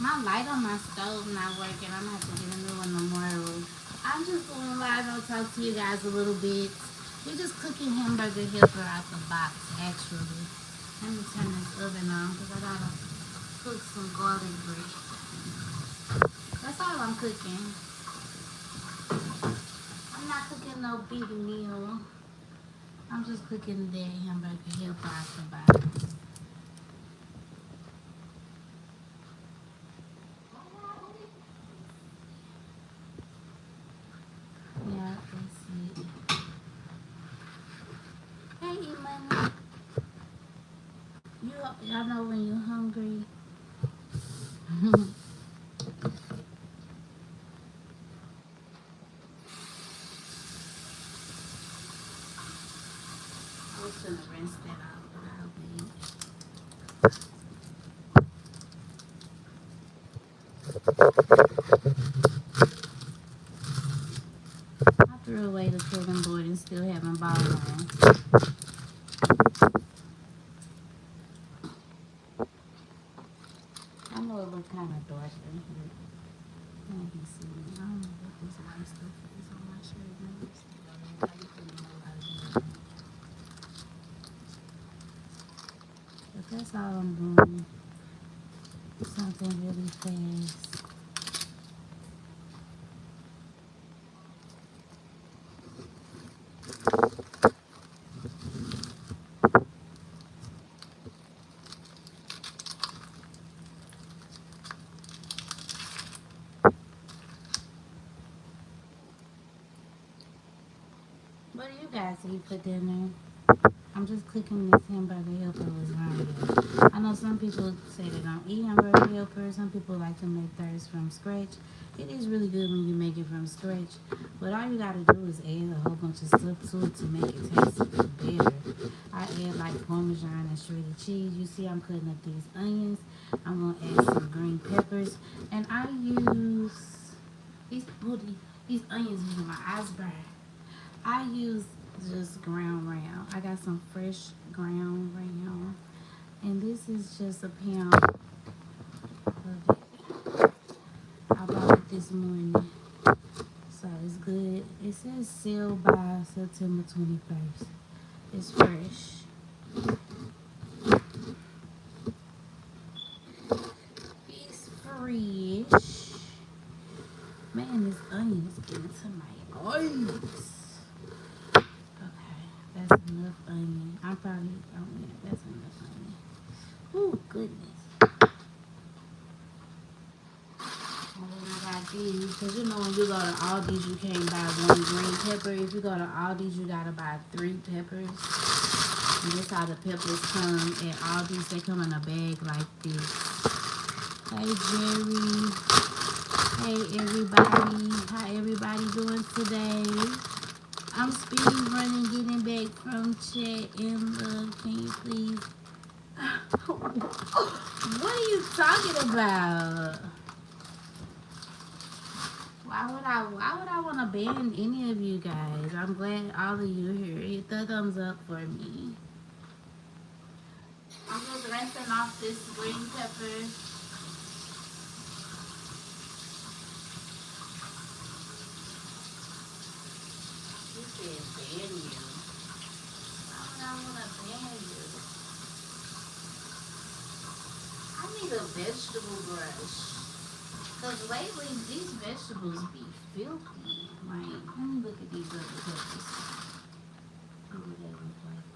My light on my stove not working. I'm gonna have to get a new one tomorrow. I'm just going live. I'll talk to you guys a little bit. We're just cooking hamburger helper out the box, actually. Let me turn this oven on because I gotta cook some garlic bread. That's all I'm cooking. I'm not cooking no big meal. I'm just cooking that hamburger helper out the box. Yeah, that's it. Hey, Money. Y'all know when you're hungry. I was gonna rinse that out, but I'll wait. I threw away the cutting board and still haven't bought one. I know it looks kind of dark in here. I can see. I don't know what this white stuff is on my shirt. But that's all I'm doing. Something really fast. What do you guys eat for dinner? I'm just cooking this hamburger helper lasagna. I know some people say they don't eat hamburger helper. Some people like to make theirs from scratch. It is really good when you make it from scratch. But all you gotta do is add a whole bunch of stuff to it to make it taste better. I add like Parmesan and shredded cheese. You see I'm cutting up these onions. I'm gonna add some green peppers. And I use these booty, these onions making my eyes burn. I use just ground round. I got some fresh ground round. And this is just a pound of it. I bought it this morning. So it's good. It says sell by September 21st. It's fresh. It's fresh. Man, this onion is getting to my eyes. Okay, that's enough onion. I probably, oh yeah, that's enough onion. Oh, goodness. And then I got these, because you know when you go to Aldi's, you can't buy one green pepper. If you go to Aldi's, you gotta buy 3 peppers. And this how the peppers come at Aldi's. They come in a bag like this. Hey, Jerry. Hey, everybody. How everybody doing today? I'm speed running, getting back from chat and can you please? What are you talking about? Why would I want to ban any of you guys? I'm glad all of you are here. Hit the thumbs up for me. I'm just rinsing off this green pepper. You said ban you. Why would I want to ban you? I need a vegetable brush. Because lately, these vegetables be filthy. Like, let me look at these other peppers. See what they look like.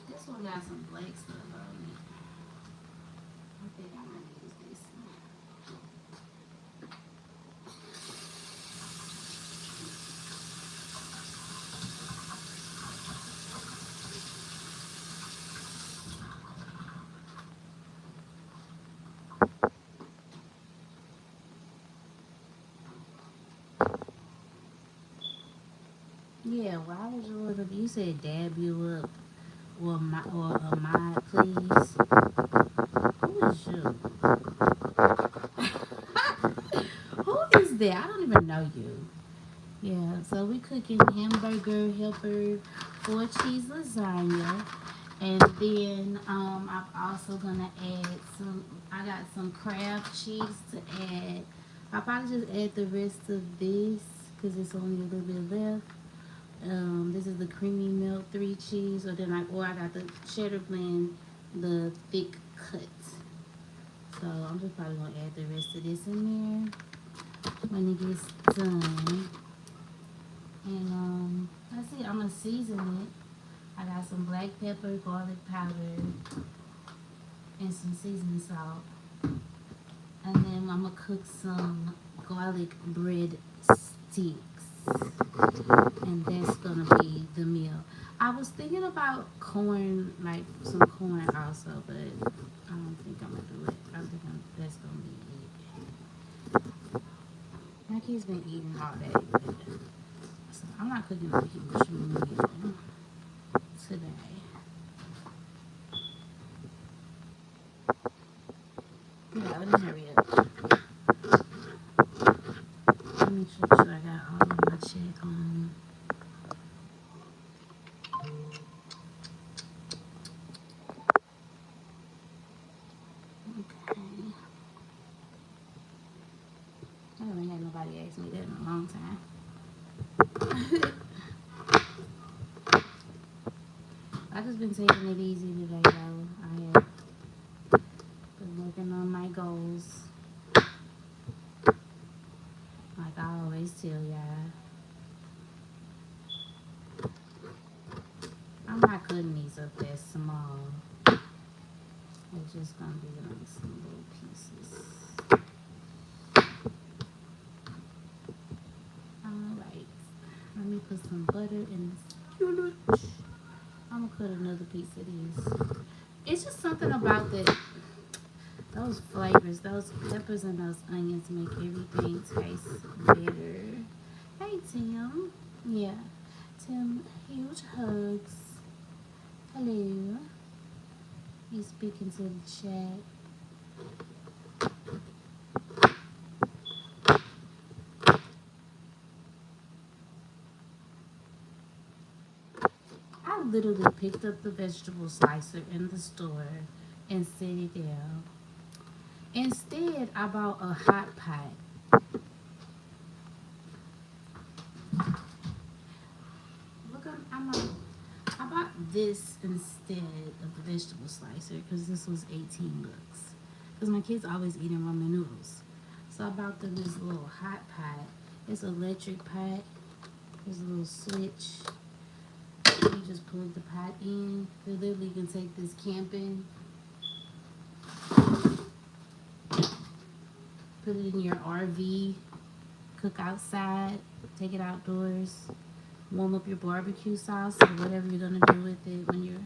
This one got some black stuff on it. I think I'm going to use this one. Yeah, why would you look up? You said dab you up or a mod, please. Who is you? Who is that? I don't even know you. Yeah, so we cooking hamburger helper, 4 cheese lasagna, and then I'm also gonna add some. I got some Kraft cheese to add. I'll probably just add the rest of this because it's only a little bit left. This is the creamy milk 3 cheese, or I got the cheddar blend, the thick cut. So I'm just probably gonna add the rest of this in there when it gets done. And let's see, I'm gonna season it. I got some black pepper, garlic powder, and some seasoning salt. And then I'm gonna cook some garlic bread sticks. And that's gonna be the meal. I was thinking about corn, like some corn also, but I don't think I'm gonna do it. I think that's gonna be it. My kid's been eating all day, but so I'm not cooking a huge meal today. Yeah, let me hurry up. Let me make sure I got all of my check on. Okay. I haven't had nobody ask me that in a long time. I just been taking it easy today, though. I have been working on my goals, like I always tell y'all. I'm not cutting these up that small. It's just gonna be like some little pieces. Alright. Let me put some butter in the skillet. I'm gonna cut another piece of this. It's just something about that. Those flavors, those peppers and those onions make everything taste better. Hey, Tim. Yeah. Tim, huge hugs. Hello. He's speaking to the chat. I literally picked up the vegetable slicer in the store and set it down. Instead, I bought a hot pot. Look, I bought this instead of the vegetable slicer because this was 18 bucks. Because my kids always eating ramen noodles. So I bought them this little hot pot. It's an electric pot. There's a little switch. You just plug the pot in. You literally can take this camping, put it in your RV, cook outside, take it outdoors, warm up your barbecue sauce or whatever you're gonna do with it when you're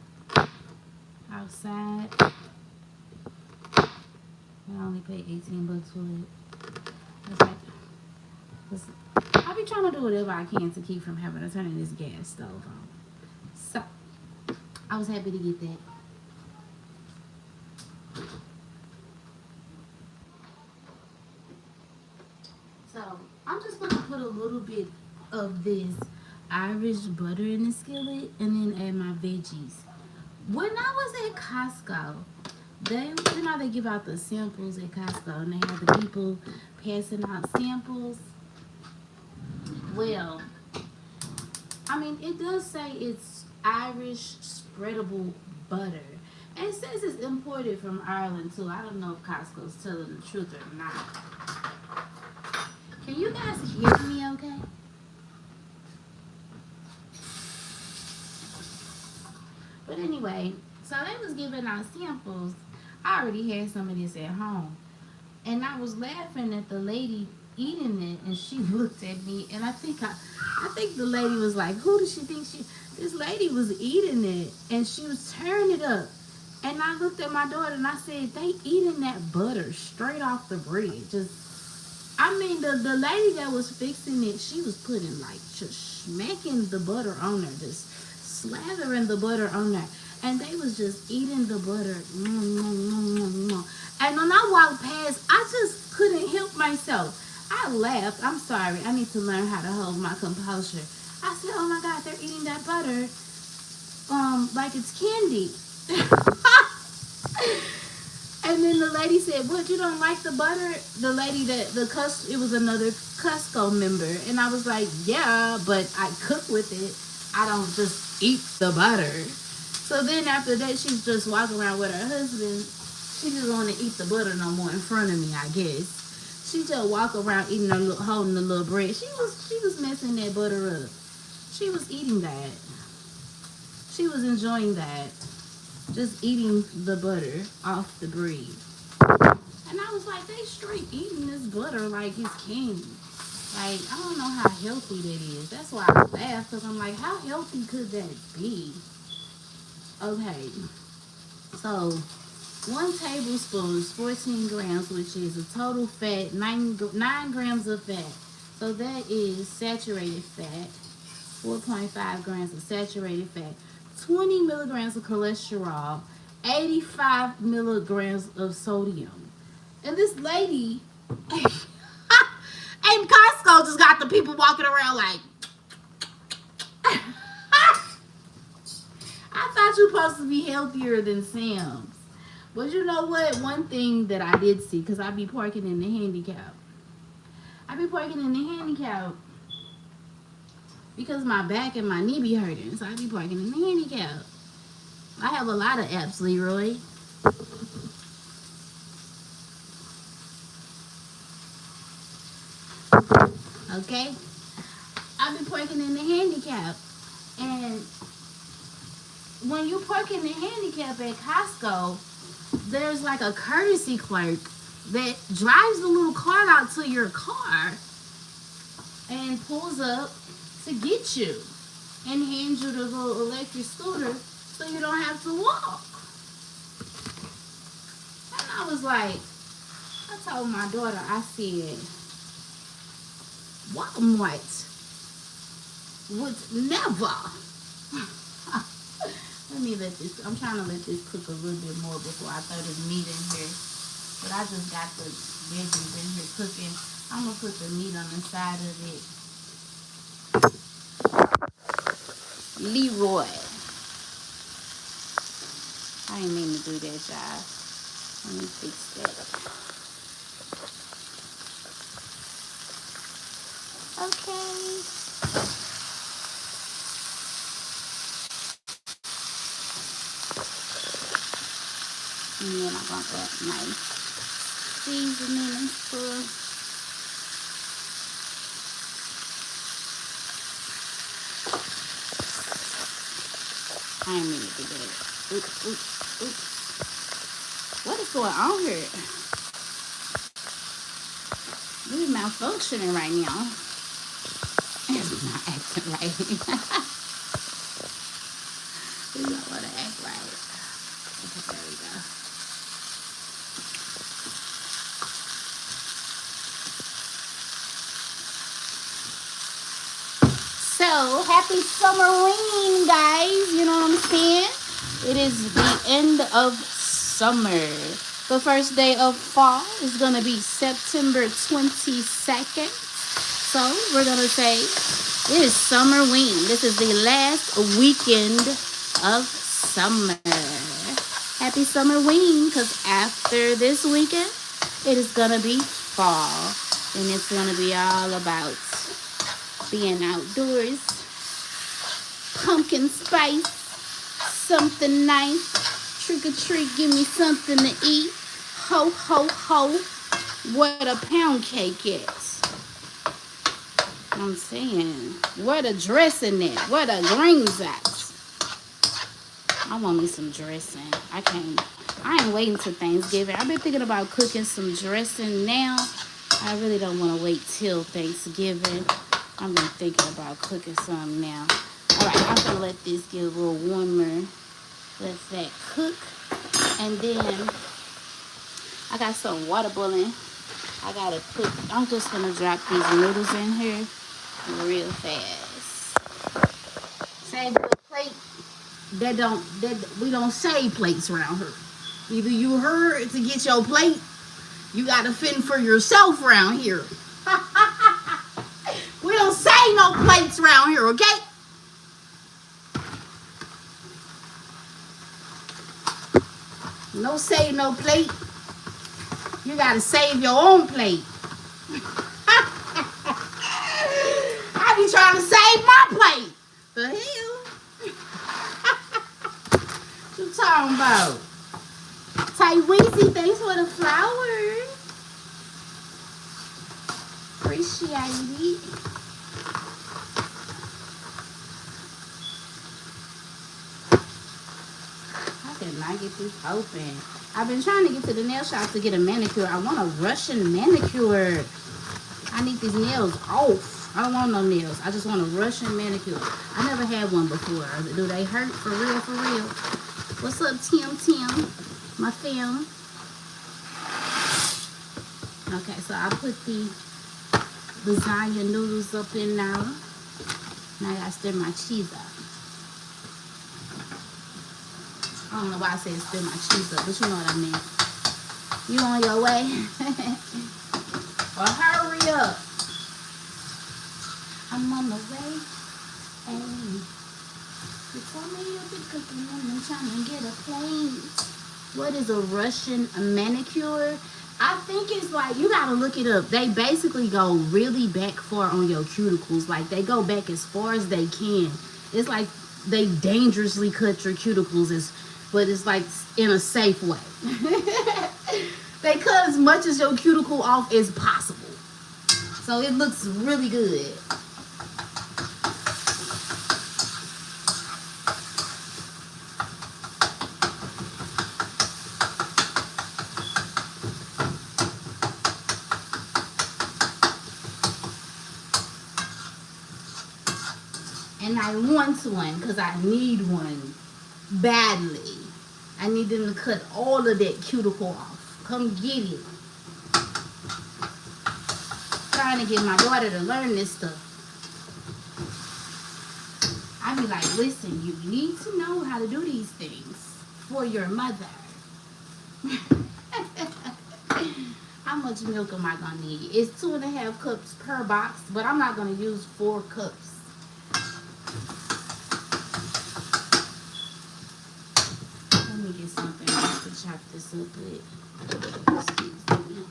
outside. I only paid 18 bucks for it. It's like, I be trying to do whatever I can to keep from having to turn this gas stove on. So I was happy to get that. So I'm just gonna put a little bit of this Irish butter in the skillet and then add my veggies. When I was at Costco, they give out the samples at Costco and they have the people passing out samples. Well, I mean it does say it's Irish spreadable butter. And it says it's imported from Ireland too. I don't know if Costco's telling the truth or not. Can you guys hear me okay? But anyway, so they was giving out samples. I already had some of this at home. And I was laughing at the lady eating it and she looked at me and I think the lady was like, who does she think she this lady was eating it and she was tearing it up. And I looked at my daughter and I said, they eating that butter straight off the bread. I mean, the lady that was fixing it, she was putting like just smacking the butter on there, just slathering the butter on there, and they was just eating the butter. And when I walked past, I just couldn't help myself. I laughed. I'm sorry. I need to learn how to hold my composure. I said, oh my God, they're eating that butter like it's candy. And then the lady said, what, you don't like the butter? The lady it was another Costco member. And I was like, yeah, but I cook with it. I don't just eat the butter. So then after that, she's just walking around with her husband. She just want to eat the butter no more in front of me, I guess. She just walk around eating holding the little bread. She was messing that butter up. She was eating that. She was enjoying that. Just eating the butter off the bread. And I was like, they straight eating this butter like it's candy. Like, I don't know how healthy that is. That's why I laughed, because I'm like, how healthy could that be? Okay. So, 1 tablespoon is 14 grams, which is a total fat, 9 grams of fat. So, that is saturated fat. 4.5 grams of saturated fat. 20 milligrams of cholesterol. 85 milligrams of sodium. And this lady... And Costco just got the people walking around like... I thought you were supposed to be healthier than Sam's. But you know what? One thing that I did see, because I be parking in the handicap. I be parking in the handicap because my back and my knee be hurting. So I be parking in the handicap. I have a lot of apps, Leroy. Okay? I be parking in the handicap. And when you park in the handicap at Costco, there's like a courtesy clerk that drives the little cart out to your car and pulls up to get you and hands you the little electric scooter so you don't have to walk. And I was like, I told my daughter, I said, Walmart would never. I'm trying to let this cook a little bit more before I throw the meat in here. But I just got the veggies in here cooking. I'm going to put the meat on the side of it. Leroy. I didn't mean to do that, y'all. Let me fix that. Okay. And then I want that nice seasoning and stuff. I didn't mean to do that. Oops, oops, oops. What is going on here? We're malfunctioning right now. It's not acting right. We don't want to act right. Okay, there we go. So, happy Summerween, guys. You know what I'm saying? It is the end of summer. The first day of fall is going to be September 22nd. So, we're going to say it is Summerween. This is the last weekend of summer. Happy Summerween, because after this weekend, it is going to be fall. And it's going to be all about being outdoors, pumpkin spice, something nice, trick or treat, give me something to eat, ho, ho, ho, where the pound cake is. I'm saying, where the dressing at, where the greens at. I want me some dressing. I ain't waiting till Thanksgiving. I've been thinking about cooking some dressing now. I really don't want to wait till Thanksgiving. I've been thinking about cooking some now. Alright, I'm going to let this get a little warmer. Let that cook. And then, I got some water boiling. I'm just going to drop these noodles in here real fast. Save the plate. We don't save plates around here. Either you heard to get your plate, you got to fend for yourself around here. more plates around here, okay? No save no plate. You gotta save your own plate. I be trying to save my plate. The hell? What you talking about? Tyweezy, thanks for the flowers. Appreciate it. I cannot get this open. I've been trying to get to the nail shop to get a manicure. I want a Russian manicure. I need these nails off. I don't want no nails. I just want a Russian manicure. I never had one before. Do they hurt? For real, for real? What's up, Tim? My fam. Okay, so I put the lasagna noodles up in now. Now I gotta stir my cheese up. I don't know why I said stir my cheese up, but you know what I mean. You on your way? Well, hurry up. I'm on the way. Hey, you told me you'll be cooking and I'm trying to get a plate. What is a Russian manicure? I think it's like, you gotta look it up. They basically go really back far on your cuticles. Like, they go back as far as they can. It's like they dangerously cut your cuticles, but it's like in a safe way. They cut as much as your cuticle off as possible. So it looks really good. And I want one because I need one badly. I need them to cut all of that cuticle off. Come get it. Trying to get my daughter to learn this stuff. I be like, listen, you need to know how to do these things for your mother. How much milk am I going to need? It's 2.5 cups per box, but I'm not going to use 4 cups. Let me get something else to chop this up with. Excuse me.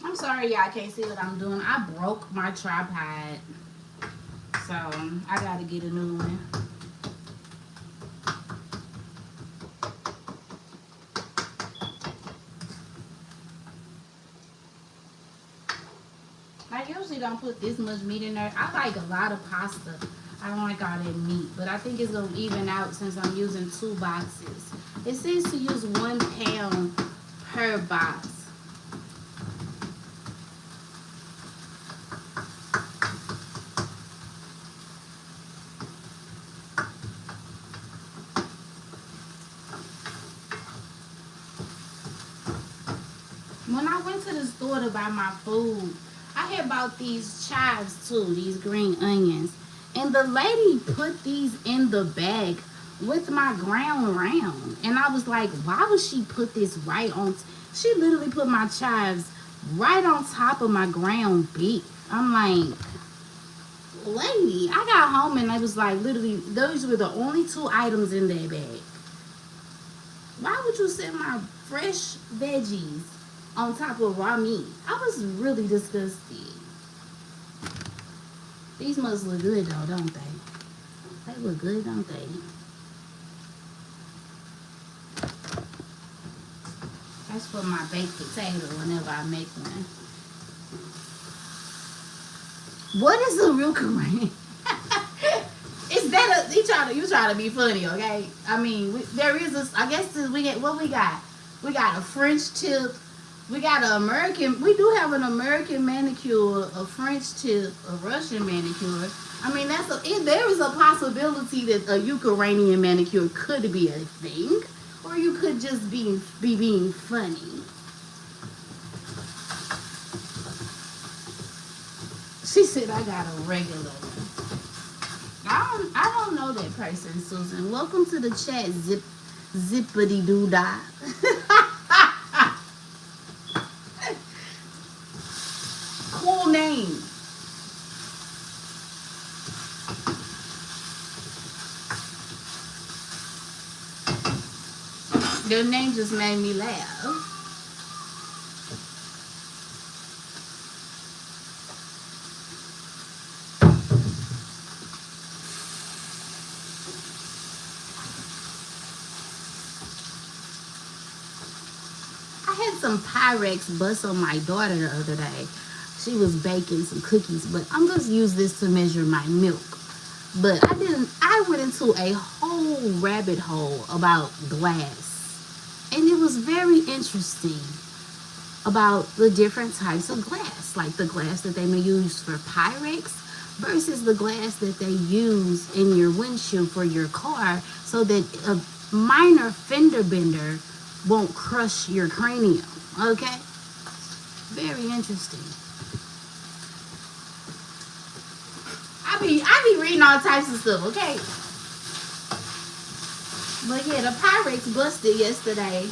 I'm sorry y'all can't see what I'm doing. I broke my tripod, so I gotta get a new one. I usually don't put this much meat in there. I like a lot of pasta. I don't like all that meat, but I think it's gonna even out since I'm using 2 boxes. It says to use 1 pound per box. When I went to the store to buy my food, I had bought these chives too, these green onions. And the lady put these in the bag with my ground round. And I was like, why would she put this right on? She literally put my chives right on top of my ground beef. I'm like, lady, I got home and I was like, literally, those were the only 2 items in that bag. Why would you send my fresh veggies on top of raw meat? I was really disgusted. These must look good though, don't they? They look good, don't they? That's for my baked potato whenever I make one. What is a real Korean? Is that a, you try to be funny, okay? I mean, there is a, I guess we get, what we got? We got a French tip. We got an American, we do have an American manicure, a French tip, a Russian manicure. I mean, there is a possibility that a Ukrainian manicure could be a thing. Or you could just be being funny. She said I got a regular one. I don't know that person, Susan. Welcome to the chat, zippity doo dah. Cool name. Your name just made me laugh. I had some Pyrex bust on my daughter the other day. She was baking some cookies, but I'm going to use this to measure my milk. But I went into a whole rabbit hole about glass. And it was very interesting about the different types of glass, like the glass that they may use for Pyrex versus the glass that they use in your windshield for your car so that a minor fender bender won't crush your cranium. Okay? Very interesting. I be reading all types of stuff, okay? But yeah, the Pyrex busted yesterday.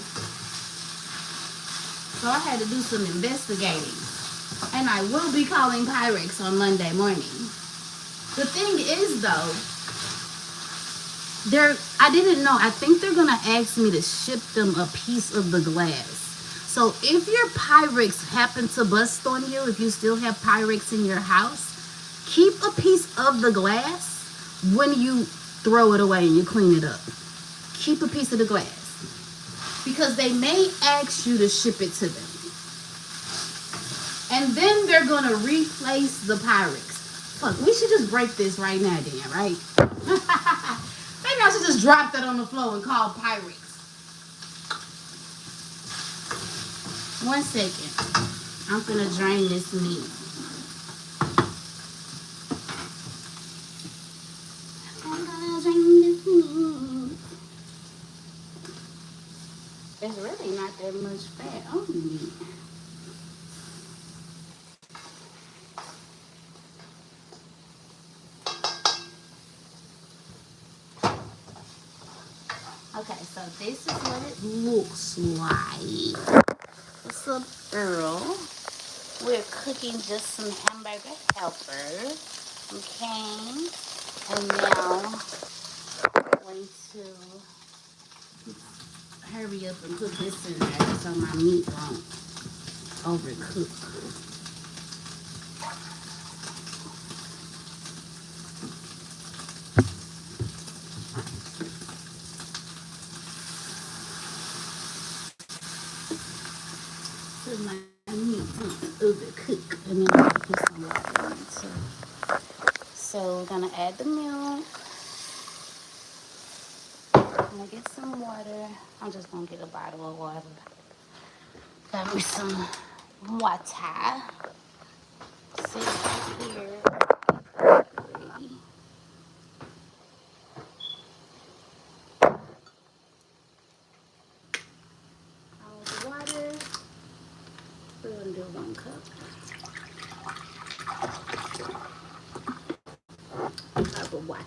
So I had to do some investigating. And I will be calling Pyrex on Monday morning. The thing is though, I didn't know. I think they're gonna ask me to ship them a piece of the glass. So if your Pyrex happen to bust on you, if you still have Pyrex in your house, keep a piece of the glass when you throw it away and you clean it up. Keep a piece of the glass. Because they may ask you to ship it to them. And then they're gonna replace the Pyrex. Fuck, we should just break this right now then, right? Maybe I should just drop that on the floor and call Pyrex. 1 second. I'm gonna drain this meat. I'm gonna drain this meat. There's really not that much fat on the meat. Okay, so this is what it looks like. What's up, Earl? We're cooking just some hamburger helpers. Okay. And now I'm going to hurry up and put this in there so my meat won't overcook. So my meat won't overcook. And then I'm going to put some water in it too. So we're going to add the milk. I'm going to get some water. I'm just going to get a bottle of water. Got me some water. Sit here. Water. We're going to do 1 cup. Of water.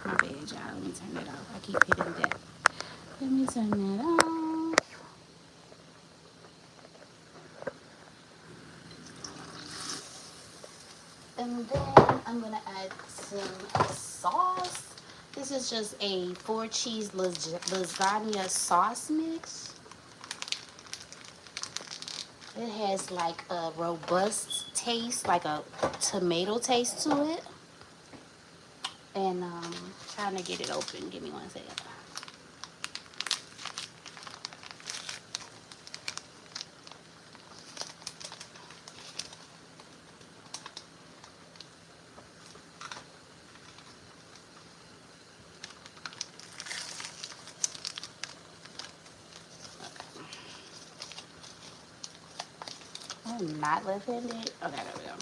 My bad, y'all. Let me turn that off. I keep hitting that. Let me turn that off. And then I'm going to add some sauce. This is just a 4-cheese lasagna sauce mix. It has like a robust taste, like a tomato taste to it. And trying to get it open. Give me 1 second. I'm not left-handed. Okay, there we go.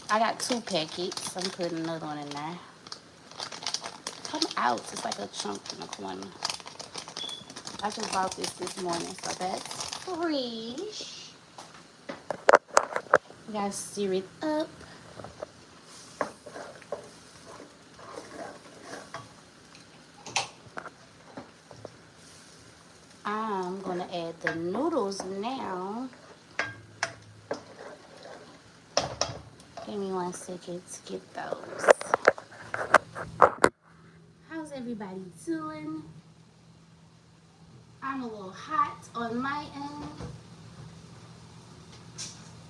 I got 2 packets. I'm putting another one in there. out. It's like a chunk in the corner. I just bought this morning, so that's fresh. You gotta stir it up. I'm gonna add the noodles now. Give me 1 second to get those. How's everybody doing? I'm a little hot on my end.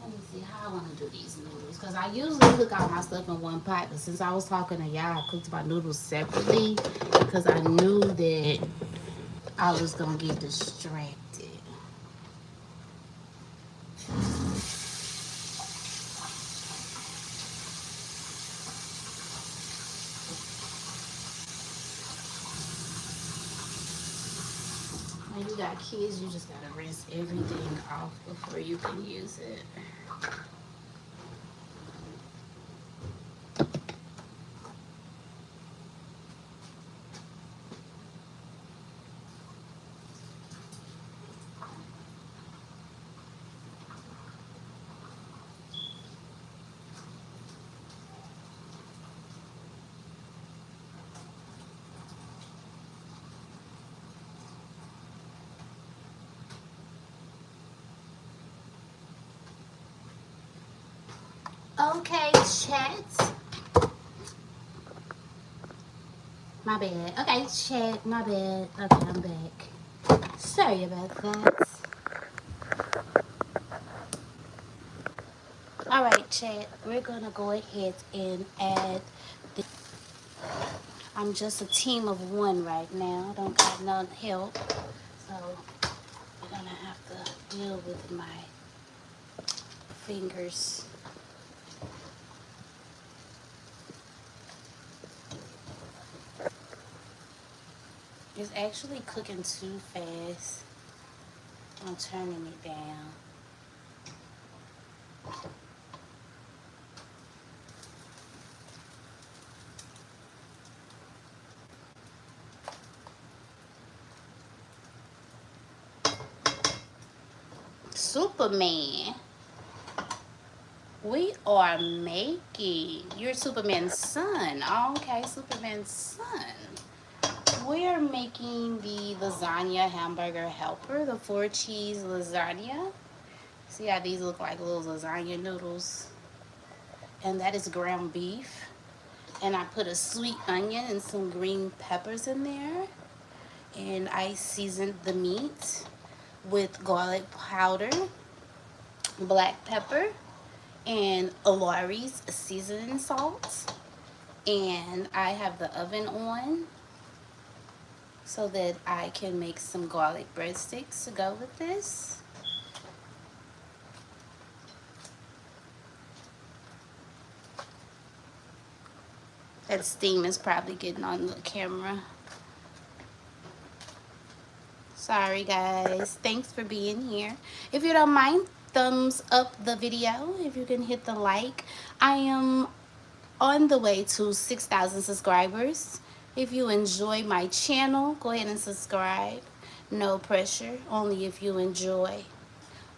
Let me see how I want to do these noodles. Because I usually cook all my stuff in one pot. But since I was talking to y'all, I cooked my noodles separately. Because I knew that I was going to get distracted. When you got kids, you just got to rinse everything off before you can use it. Okay, chat. My bad. Okay, chat. My bad. Okay, I'm back. Sorry about that. Alright, chat. We're going to go ahead and add the... I'm just a team of one right now. Don't got no help. So, we're going to have to deal with my fingers. It's actually cooking too fast. I'm turning it down. Superman. We are making... You're Superman's son. Oh, okay, Superman's son. We're making the lasagna hamburger helper, the 4-cheese lasagna. See how these look like little lasagna noodles? And that is ground beef. And I put a sweet onion and some green peppers in there. And I seasoned the meat with garlic powder, black pepper, and Lawry's seasoning salt. And I have the oven on so that I can make some garlic breadsticks to go with this. That steam is probably getting on the camera. Sorry guys. Thanks for being here. If you don't mind, thumbs up the video. If you can hit the like. I am on the way to 6,000 subscribers. If you enjoy my channel, go ahead and subscribe. No pressure. Only if you enjoy.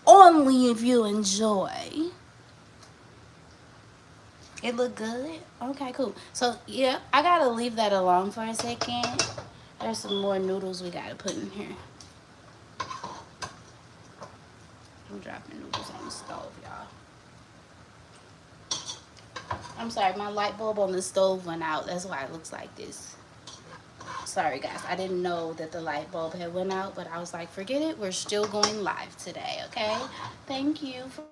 Only if you enjoy. It look good? Okay, cool. So, yeah, I gotta leave that alone for a second. There's some more noodles we gotta put in here. I'm dropping noodles on the stove, y'all. I'm sorry, my light bulb on the stove went out. That's why it looks like this. Sorry, guys. I didn't know that the light bulb had went out, but I was like, forget it. We're still going live today, okay? Thank you for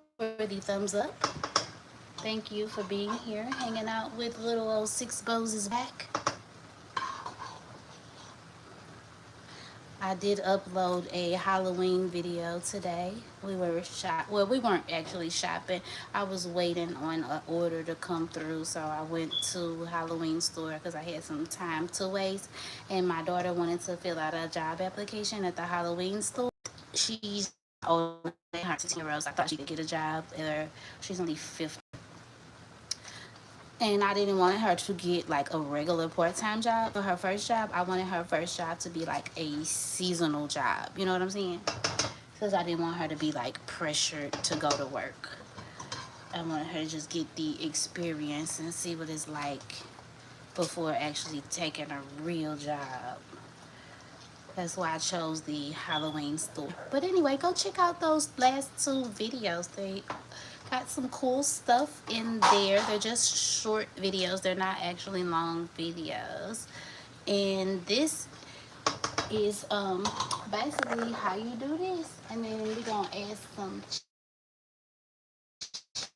the thumbs up. Thank you for being here, hanging out with little old Six Bows is back. I did upload a Halloween video today. We were well, we weren't actually shopping. I was waiting on an order to come through, so I went to Halloween store because I had some time to waste. And my daughter wanted to fill out a job application at the Halloween store. She's older than her 16-year-olds. I thought she could get a job. She's only 15. And I didn't want her to get like a regular part-time job for her first job. I wanted her first job to be like a seasonal job. You know what I'm saying? Because I didn't want her to be like pressured to go to work. I wanted her to just get the experience and see what it's like before actually taking a real job. That's why I chose the Halloween store. But anyway, go check out those last two videos. They got some cool stuff in there. They're just short videos. They're not actually long videos. And this is basically how you do this. And then we're gonna add some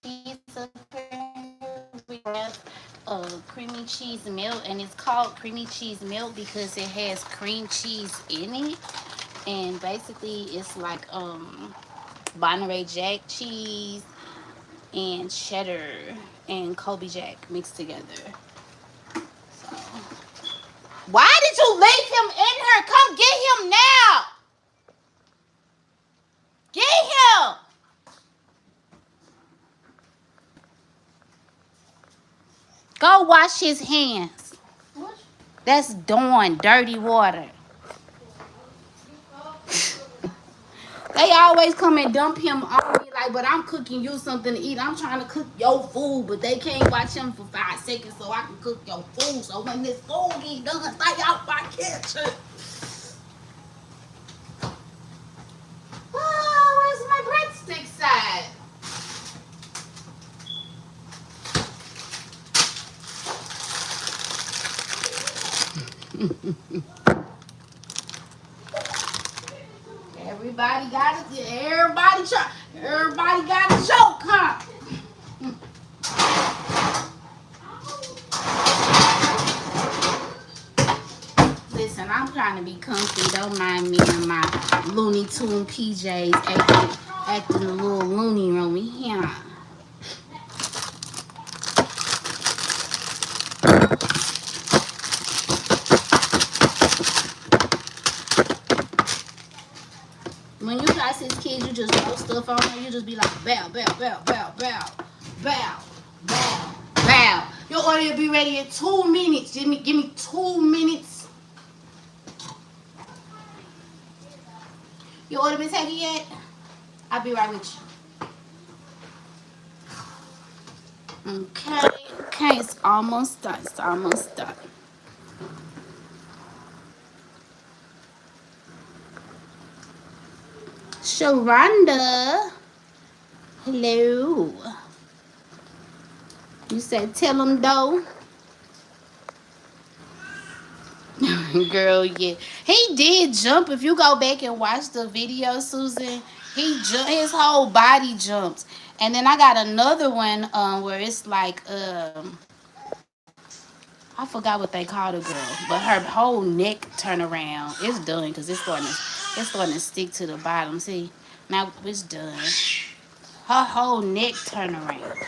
cheese up here. We have creamy cheese milk, and it's called creamy cheese milk because it has cream cheese in it. And basically it's like Monterey Jack cheese and cheddar and Colby Jack mixed together. So why did you leave him in here? Come get him now. Get him. Go wash his hands. That's Dawn, dirty water. They always come and dump him on me like, but I'm cooking you something to eat. I'm trying to cook your food, but they can't watch him for 5 seconds so I can cook your food. So when this food get done, stay out my kitchen. Oh, where's my breadstick side? Everybody got it. Everybody got a joke, huh? Listen, I'm trying to be comfy. Don't mind me and my Looney Tune PJs acting a little loony roomy here. When you guys as kids, you just throw stuff on them. You just be like, bow, bow, bow, bow, bow, bow, bow, bow. Your order will be ready in 2 minutes. Give me 2 minutes. Your order been taken yet? I'll be right with you. Okay, it's almost done. It's almost done. Sharonda, hello. You said tell them though. Girl, yeah. He did jump. If you go back and watch the video, Susan, his whole body jumped. And then I got another one where it's like I forgot what they call the girl, but her whole neck turn around. It's done because it's starting to stick to the bottom. See, now it's done. Her whole neck turn around.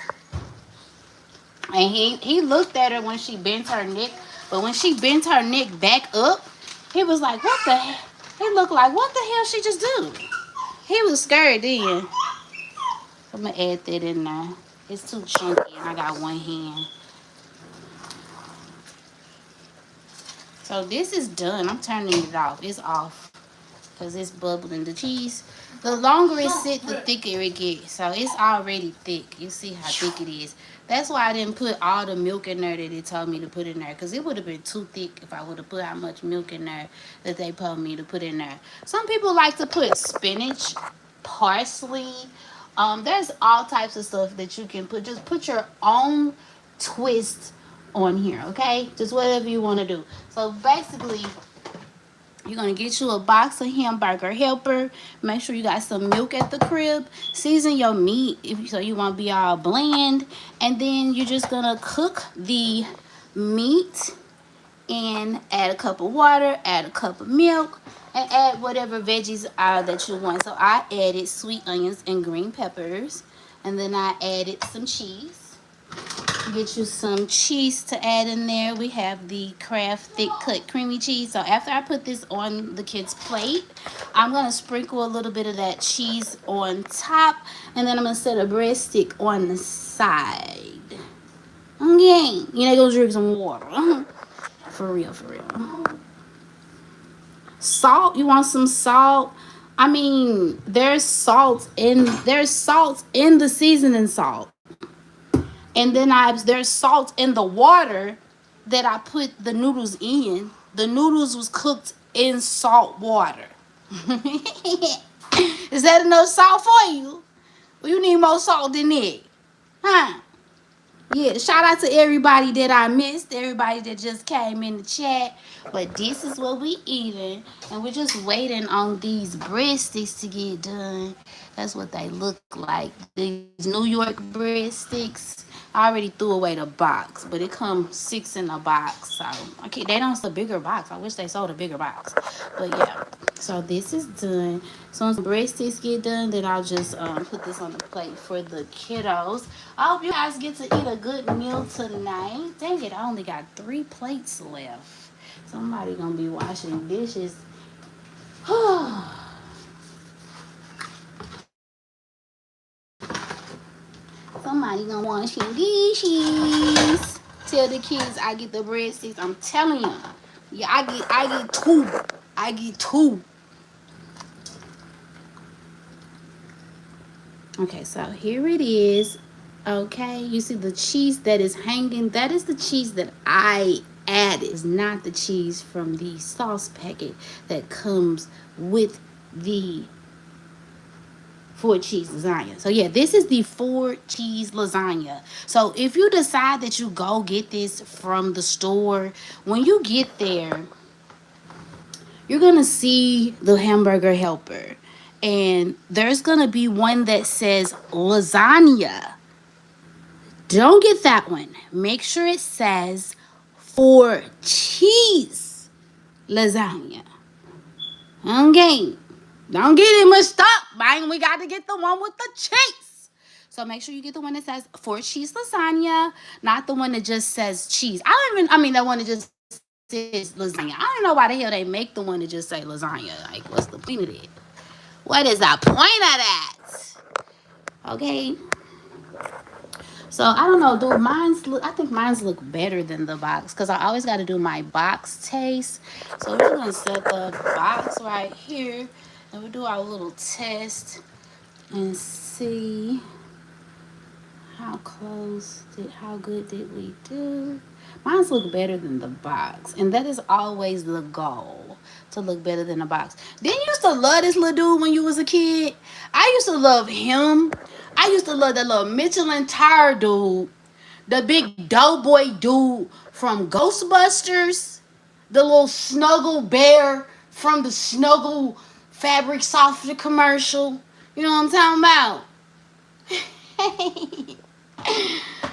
And he looked at her when she bent her neck, but when she bent her neck back up, he was like, what the hell? He looked like, what the hell she just do? He was scared then. I'm going to add that in there. It's too chunky and I got one hand. So this is done. I'm turning it off. It's off because it's bubbling. The cheese, the longer it sits, the thicker it gets. So it's already thick. You see how thick it is. That's why I didn't put all the milk in there that they told me to put in there, because it would have been too thick if I would have put how much milk in there that they told me to put in there. Some people like to put spinach, parsley. There's all types of stuff that you can put. Just put your own twist on here, okay? Just whatever you want to do. So basically, you're going to get you a box of hamburger helper. Make sure you got some milk at the crib. Season your meat so you want to be all bland. And then you're just going to cook the meat and add a cup of water, add a cup of milk, and add whatever veggies that you want. So I added sweet onions and green peppers. And then I added some cheese. Get you some cheese to add in there. We have the Kraft thick cut creamy cheese. So after I put this on the kids' plate, I'm going to sprinkle a little bit of that cheese on top. And then I'm going to set a breadstick on the side. Okay, Okay, you know, go drink some water. For real, for real. Salt, you want some salt? I mean, there's salt in the seasoning salt. And then there's salt in the water that I put the noodles in. The noodles was cooked in salt water. Is that enough salt for you? Well, you need more salt than that. Huh? Yeah, shout out to everybody that I missed, everybody that just came in the chat. But this is what we eating, and we're just waiting on these breadsticks to get done. That's what they look like. These New York breadsticks. I already threw away the box, but it comes 6 in a box. So okay, they don't sell a bigger box. I wish they sold a bigger box. But yeah, so this is done. So once the breadsticks get done, then I'll just put this on the plate for the kiddos. I hope you guys get to eat a good meal tonight. Dang it, I only got 3 plates left. Somebody gonna be washing dishes. Somebody gonna wash your dishes. Tell the kids I get the breadsticks. I'm telling you. Yeah, I get 2. I get 2. Okay, so here it is. Okay, you see the cheese that is hanging? That is the cheese that I added. It's not the cheese from the sauce packet that comes with the 4-cheese lasagna. So yeah, this is the 4-cheese lasagna. So if you decide that you go get this from the store, when you get there, you're gonna see the hamburger helper. And there's gonna be one that says lasagna. Don't get that one. Make sure it says 4-cheese lasagna. Okay. Don't get it mixed up, man. We got to get the one with the cheese. So make sure you get the one that says 4-cheese lasagna, not the one that just says cheese. The one that just says lasagna. I don't know why the hell they make the one that just say lasagna. Like, what's the point of it? What is the point of that? Okay. So I don't know, do mine's look? I think mine's look better than the box because I always got to do my box taste. So we're just gonna set the box right here, and we'll do our little test and see how good did we do. Mine's look better than the box, and that is always the goal, to look better than the box. Didn't you used to love this little dude when you was a kid? I used to love him. I used to love that little Michelin tire dude, the big doughboy dude from Ghostbusters, the little snuggle bear from the Snuggle fabric softener commercial. You know what I'm talking about?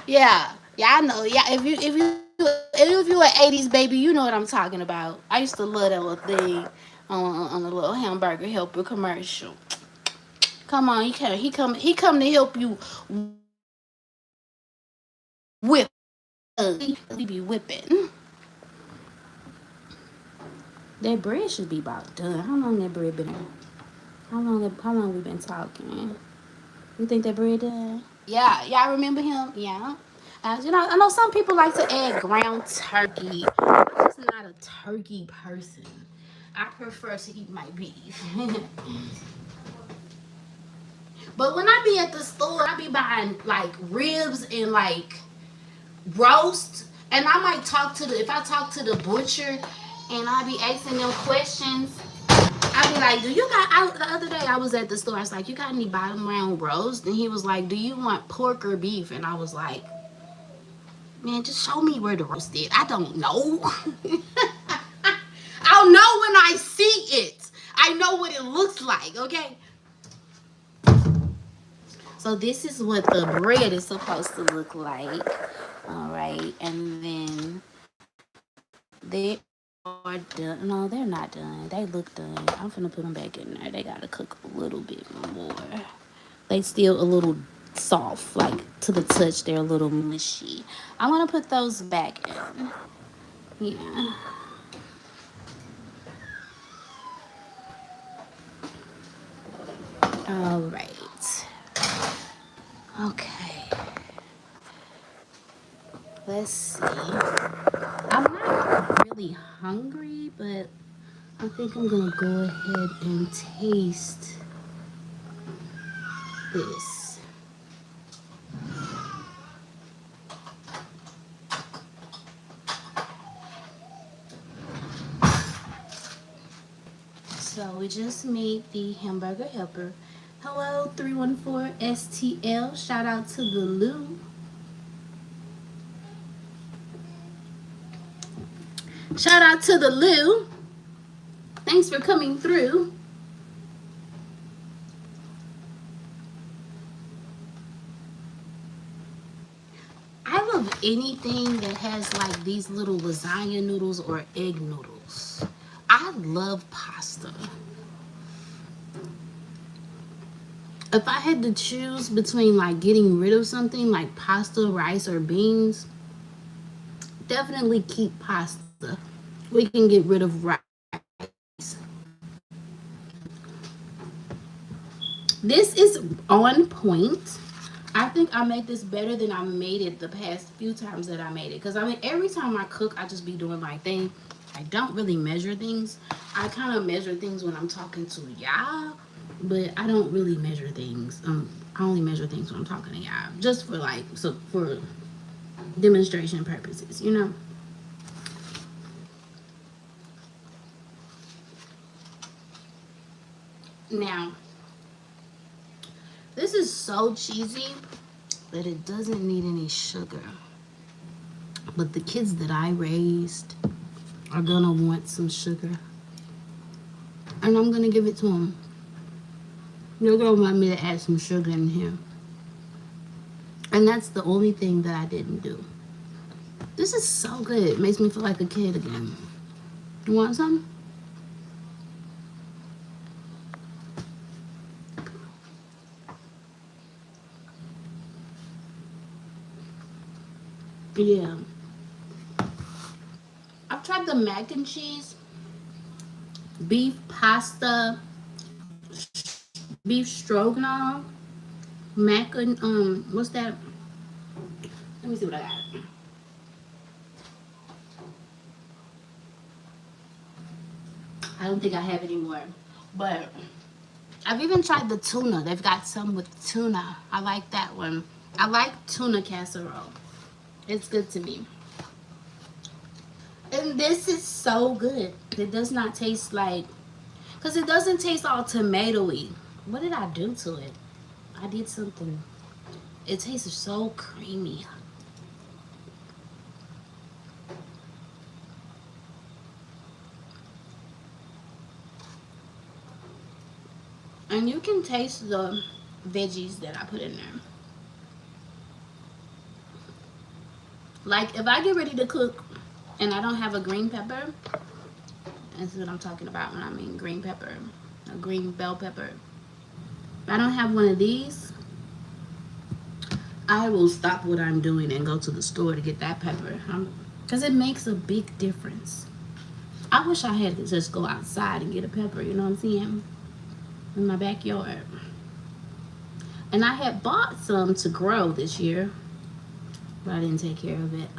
Yeah, yeah, I know. Yeah, if you an '80s baby, you know what I'm talking about. I used to love that little thing on the little hamburger helper commercial. Come on, he come to help you whip. We be whipping. That bread should be about done. How long that bread been? How long we been talking? You think that bread done? Yeah, y'all remember him? Yeah. I know some people like to add ground turkey. I'm just not a turkey person. I prefer to eat my beef. But when I be at the store, I be buying like ribs and like roast. And I might if I talk to the butcher and I be asking them questions, I be like, the other day I was at the store, I was like, you got any bottom round roast? And he was like, do you want pork or beef? And I was like, man, just show me where the roast is. I don't know. I'll know when I see it. I know what it looks like, okay? So this is what the bread is supposed to look like. All right, and then they are done. No, they're not done. They look done. I'm finna put them back in there. They gotta cook a little bit more. They still a little soft, like to the touch. They're a little mushy. I want to put those back in. Yeah. All right. Okay. let's see. I'm not really hungry, but I think I'm gonna go ahead and taste this. So we just made the hamburger helper. Hello, 314 STL. Shout out to the Lou. Shout out to the Lou. Thanks for coming through. I love anything that has like these little lasagna noodles or egg noodles. I love pasta. If I had to choose between like getting rid of something like pasta, rice, or beans, definitely keep pasta. We can get rid of rice. This is on point. I think I made this better than I made it the past few times that I made it. Because I mean, every time I cook, I just be doing my thing. I don't really measure things. I kind of measure things when I'm talking to y'all, but I don't really measure things. I only measure things when I'm talking to y'all, just for like for demonstration purposes, you know. Now, this is so cheesy that it doesn't need any sugar. But the kids that I raised are gonna want some sugar, and I'm gonna give it to them. They're gonna want me to add some sugar in here, and that's the only thing that I didn't do. This is so good. It makes me feel like a kid again. You want some? Yeah. I've tried the mac and cheese, beef pasta, beef stroganoff, mac and what's that? Let me see what I got. I don't think I have any more, but I've even tried the tuna. They've got some with tuna. I like that one. I like tuna casserole. It's good to me. And this is so good. It does not taste like, because it doesn't taste all tomatoey. What did I do to it? I did something. It tastes so creamy. And you can taste the veggies that I put in there. Like if I get ready to cook and I don't have a green pepper, that's what I'm talking about when I mean green pepper, a green bell pepper. If I don't have one of these, I will stop what I'm doing and go to the store to get that pepper. Because it makes a big difference. I wish I had to just go outside and get a pepper, you know what I'm saying? In my backyard. And I had bought some to grow this year, but I didn't take care of it.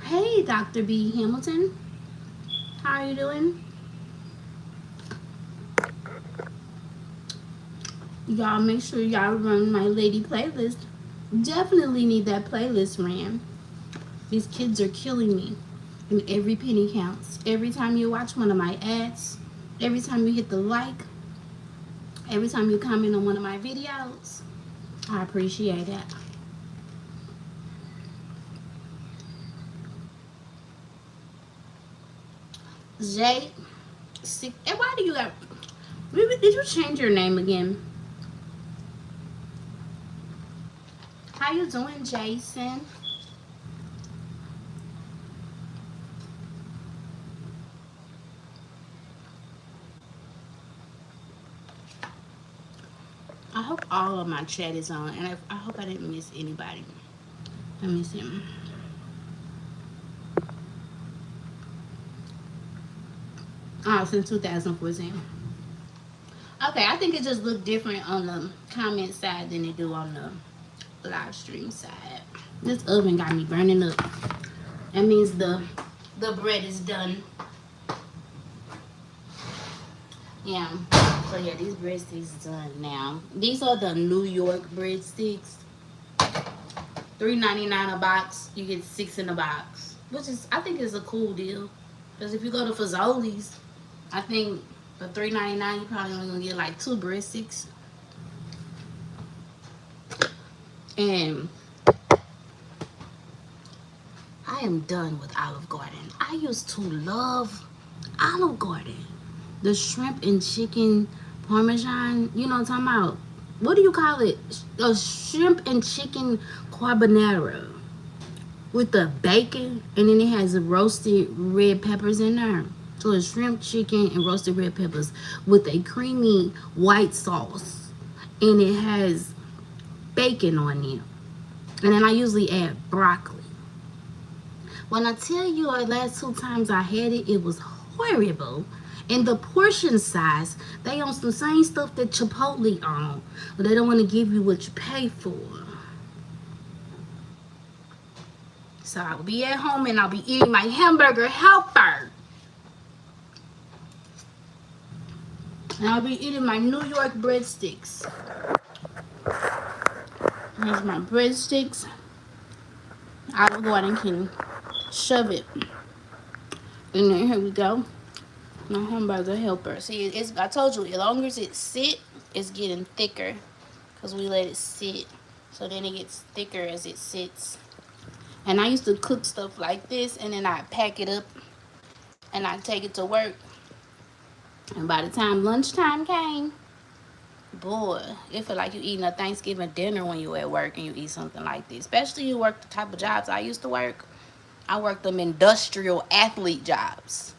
Hey, Dr. B. Hamilton. How are you doing? Y'all make sure y'all run my lady playlist. Definitely need that playlist ran. These kids are killing me. And every penny counts. Every time you watch one of my ads, every time you hit the like, every time you comment on one of my videos, I appreciate it. Jay, and why do you got? Did you change your name again? How you doing, Jason? I hope all of my chat is on, and I hope I didn't miss anybody. Let me see. Oh, since 2014. Okay, I think it just looked different on the comment side than it do on the live stream side. This oven got me burning up. That means the bread is done. Yeah. So yeah, these breadsticks done now. These are the New York breadsticks. $3.99 a box. You get 6 in a box, which is I think is a cool deal. Because if you go to Fazoli's, I think for $3.99 you probably only gonna get like 2 breadsticks. And I am done with Olive Garden. I used to love Olive Garden. The shrimp and chicken parmesan, you know what I'm talking about? What do you call it? A shrimp and chicken carbonara with the bacon, and then it has roasted red peppers in there. So it's shrimp, chicken, and roasted red peppers with a creamy white sauce, and it has bacon on it. And then I usually add broccoli. When I tell you the last 2 times I had it, it was horrible. And the portion size, they on some same stuff that Chipotle on, but they don't want to give you what you pay for. So I'll be at home and I'll be eating my hamburger helper. And I'll be eating my New York breadsticks. Here's my breadsticks. I'll go ahead and can shove it. And then here we go. My hamburger helper. See, it's I told you, as long as it sit, it's getting thicker. Because we let it sit. So then it gets thicker as it sits. And I used to cook stuff like this, and then I pack it up and I take it to work. And by the time lunchtime came, boy, it felt like you eating a Thanksgiving dinner when you at work and you eat something like this. Especially you work the type of jobs I used to work. I worked them industrial athlete jobs.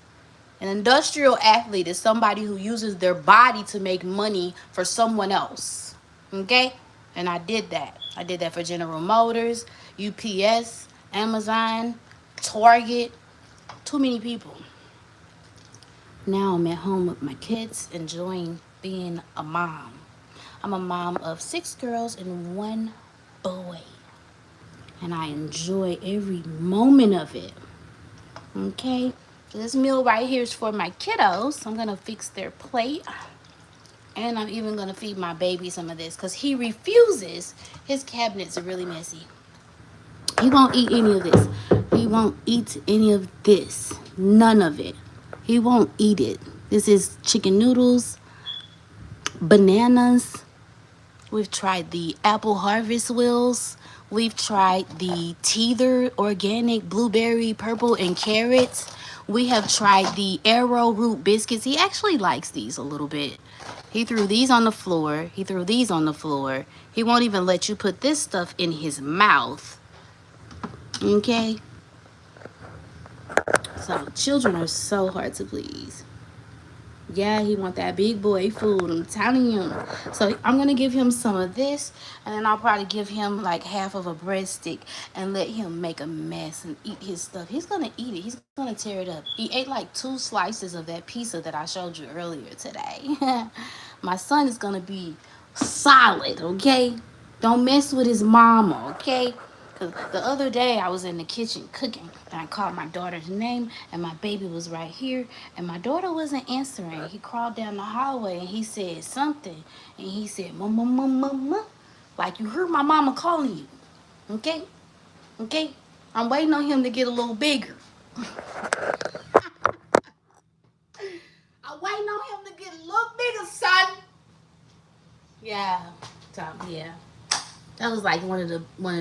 An industrial athlete is somebody who uses their body to make money for someone else. Okay? And I did that. I did that for General Motors, UPS, Amazon, Target. Too many people. Now I'm at home with my kids, enjoying being a mom. I'm a mom of 6 girls and 1 boy. And I enjoy every moment of it. Okay? This meal right here is for my kiddos. I'm going to fix their plate. And I'm even going to feed my baby some of this because he refuses. His cabinets are really messy. He won't eat any of this. He won't eat any of this. None of it. He won't eat it. This is chicken noodles, bananas. We've tried the apple harvest wheels. We've tried the Teether organic blueberry, purple, and carrots. We have tried the arrowroot biscuits. He actually likes these a little bit. He threw these on the floor. He threw these on the floor. He won't even let you put this stuff in his mouth. Okay? So children are so hard to please. Yeah, he want that big boy food. I'm telling you. So I'm going to give him some of this. And then I'll probably give him like half of a breadstick. And let him make a mess and eat his stuff. He's going to eat it. He's going to tear it up. He ate like 2 slices of that pizza that I showed you earlier today. My son is going to be solid, okay? Don't mess with his mama, okay? Cause the other day I was in the kitchen cooking and I called my daughter's name and my baby was right here and my daughter wasn't answering. He crawled down the hallway and he said something and he said, "Mama, mama, mama," like you heard my mama calling you. Okay? Okay? I'm waiting on him to get a little bigger. I'm waiting on him to get a little bigger, son. Yeah. So yeah. That was like one of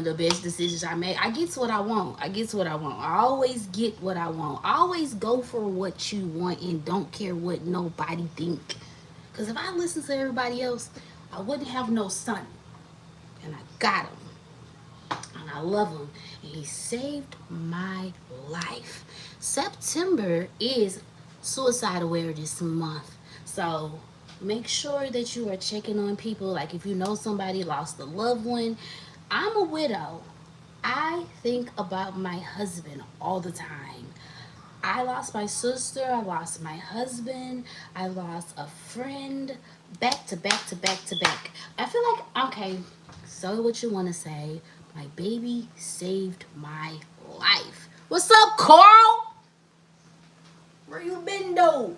the best decisions I made. I get what I want. I get what I want. I always get what I want. I always go for what you want and don't care what nobody think. Because if I listen to everybody else, I wouldn't have no son. And I got him. And I love him. And he saved my life. September is Suicide Awareness Month. So make sure that you are checking on people. Like if you know somebody lost a loved one. I'm a widow. I think about my husband all the time. I lost my sister. I lost my husband. I lost a friend. Back to back to back to back. I feel like, okay, say what you want to say, My baby saved my life. What's up, Carl? Where you been, though?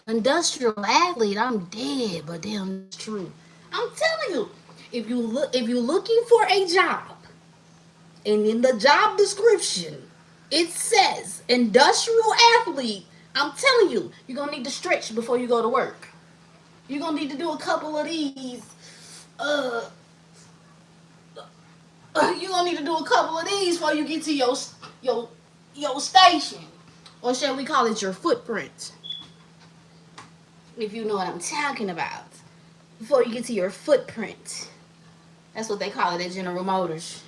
Industrial athlete, I'm dead, but damn, that's true. I'm telling you, if you're looking for a job, and in the job description, it says industrial athlete, I'm telling you, you're gonna need to stretch before you go to work. You're gonna need to do a couple of these. Uh, you're gonna need to do a couple of these before you get to your your station, or shall we call it your footprint? If you know what I'm talking about. Before you get to your footprint. That's what they call it at General Motors.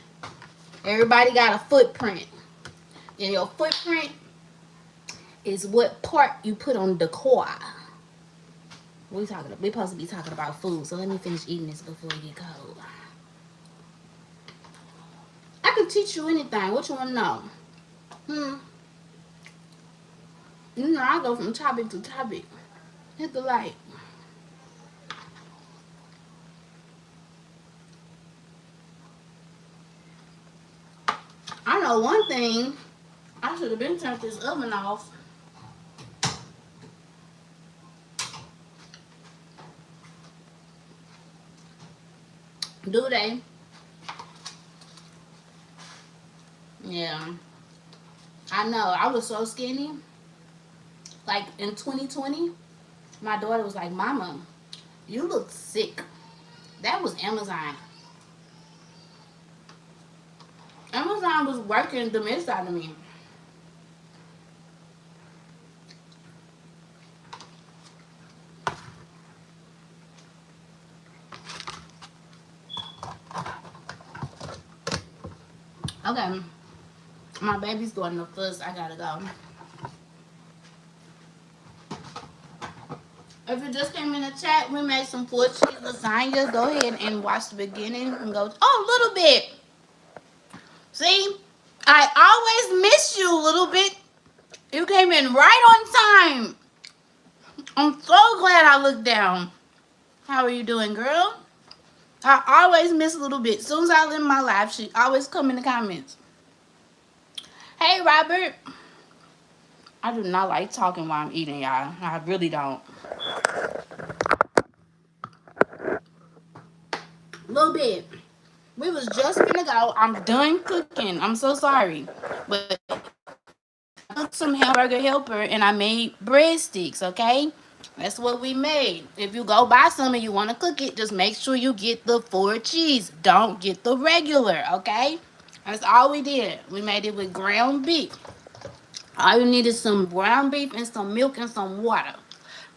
Everybody got a footprint. And your footprint is what part you put on the car. We talking. We supposed to be talking about food, so let me finish eating this before it get cold. I can teach you anything. What you want to know? You know, I go from topic to topic. Hit the light. I know one thing. I should have been turned this oven off. Do they? Yeah. I know. I was so skinny. Like in 2020, my daughter was like, "Mama, you look sick." That was Amazon. Amazon was working the mess out of me. Okay, my baby's going to fuss. I gotta go. If you just came in the chat, we made some 4 cheese lasagna. Go ahead and watch the beginning and go, oh, a little bit. See, I always miss you a little bit. You came in right on time. I'm so glad I looked down. How are you doing, girl? I always miss a little bit. As soon as I live my life, she always come in the comments. Hey, Robert. I do not like talking while I'm eating, y'all. I really don't. A little bit. We was just gonna go. I'm done cooking. I'm so sorry. But I cooked some hamburger helper and I made breadsticks, okay? That's what we made. If you go buy some and you want to cook it, just make sure you get the 4 cheese. Don't get the regular, okay? That's all we did. We made it with ground beef. All you need is some ground beef and some milk and some water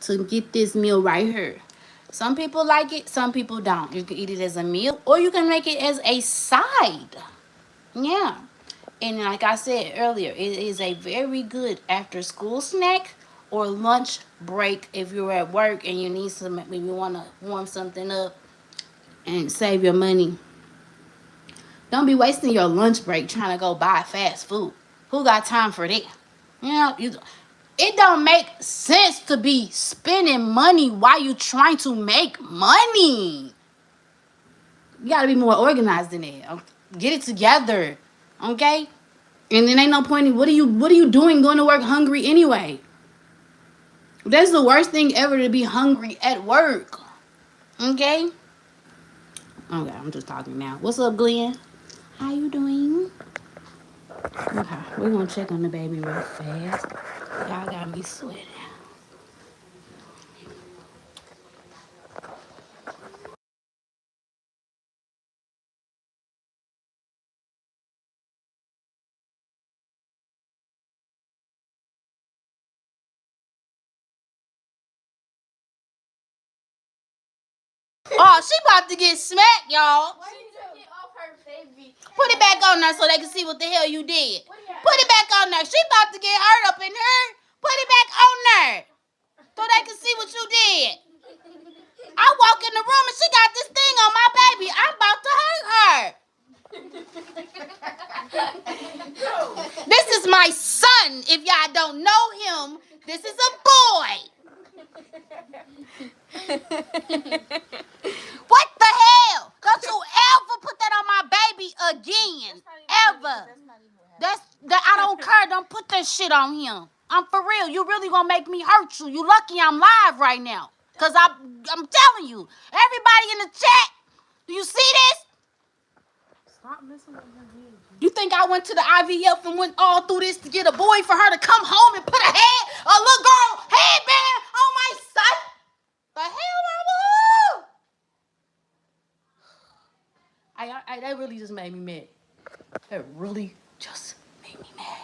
to get this meal right here. Some people like it, some people don't. You can eat it as a meal or you can make it as a side. Yeah. And like I said earlier, it is a very good after school snack or lunch break if you're at work and you need some, if you want to warm something up and save your money. Don't be wasting your lunch break trying to go buy fast food. Who got time for that? You know, it don't make sense to be spending money while you trying to make money. You gotta be more organized than that. Get it together, okay? And then ain't no point in what are you doing going to work hungry anyway? That's the worst thing ever to be hungry at work. Okay? Okay, I'm just talking now. What's up, Glenn? How you doing? Okay, we're gonna check on the baby real fast. Y'all got me sweating. Oh, she about to get smacked, y'all. Put it back on there so they can see what the hell you did. Put it back on there. She about to get hurt up in here. Put it back on there so they can see what you did. I walk in the room and she got this thing on my baby. I'm about to hurt her. This is my son. If y'all don't know him, this is a boy. What the hell? Don't you ever put that on my baby again. shit on him. I'm for real. You really gonna make me hurt you. You lucky I'm live right now. Cause I'm telling you, everybody in the chat, do you see this? Stop messing with her head. You think I went to the IVF and went all through this to get a boy for her to come home and put a little girl headband on my son? The hell wrong with her? That really just made me mad. That really just made me mad.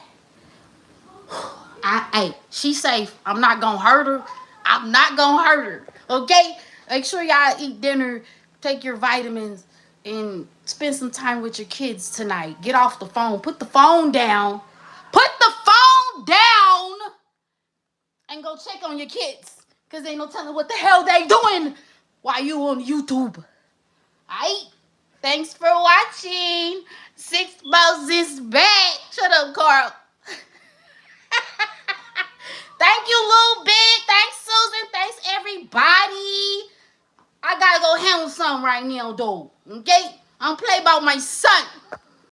She's safe. I'm not gonna hurt her. I'm not gonna hurt her. Okay? Make sure y'all eat dinner, take your vitamins, and spend some time with your kids tonight. Get off the phone. Put the phone down. Put the phone down and go check on your kids. Because ain't no telling what the hell they doing while you on YouTube. Alright? Thanks for watching. Six Moses back. Shut up, Carl. Thank you, Lil Big. Thanks, Susan. Thanks, everybody. I gotta go handle something right now, though. Okay? I'm playing about my son.